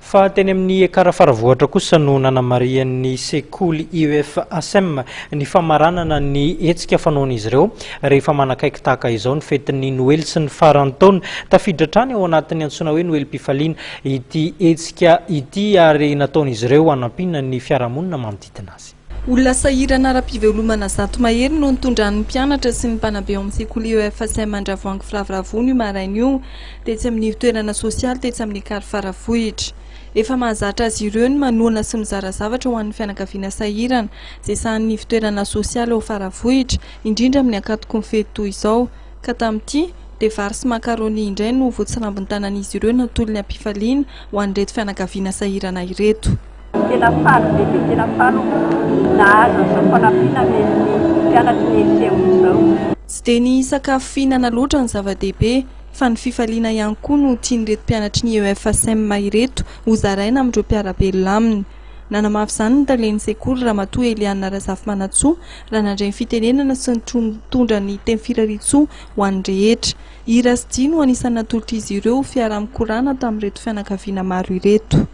Fa teny amin'ny Karafaravohatra kosa no nanamarian'ny sekoly UFASM ny famaranana ny hetsika fanaon'izy ireo rehefa manakaiky tahaka izao ny fetin'ny Noely sy ny farantaona. Tafiditra trany ao anatin'ny antsoina hoe Noelim-pifaliana ity hetsika ity ary nataon'izy ireo hanampina ny fiarahamonina manodidina azy. Olona sahirana ara-pivelomana zato mahery no nitondran'ny mpianatra sy ny mpanabe amin'ny sekoly UFASM Andravoahangy Firavoravo io maraina io tetsy amin'ny toerana sosialy tetsy amin'ny Karafaravohitra. Efa mahazatra azy ireo ny manoana sy mizara zavatra ho an'ny fianakaviana sahirana izay sahan'ny fitoerana sosialy ao Faravohitra indrindra amin'ny akatoko ny fety toy izao. Ka tamin'ity dia vary sy makaroni indray no voatsirambiny tanan'izy ireo natolony am-pifaliana ho an'ireto fianakaviana sahirana ireto. Tena faly bebe, tena faly nahazo izao fanampiana amin'ny mpianatry ny lyseon'izao. Tsy dia ny sakafo fihinana loatra ny zava-dehibe fa ny fifaliana ihany koa no tian'ireto mpianatry ny UFASM ireto ho zaraina amin'ireo mpiara-belona aminy. Nanamafy izany ny talen'ny sekoly Ramatoa Eliana Razafy-Manantsoa raha nandray ny fitenenana sy nitondra ny teny Firaritsoa ho an'ny rehetra. Hira sy dihy no anisany natolotra izy ireo fiara-mikorana tamin'ireto fianakaviana maro ireto.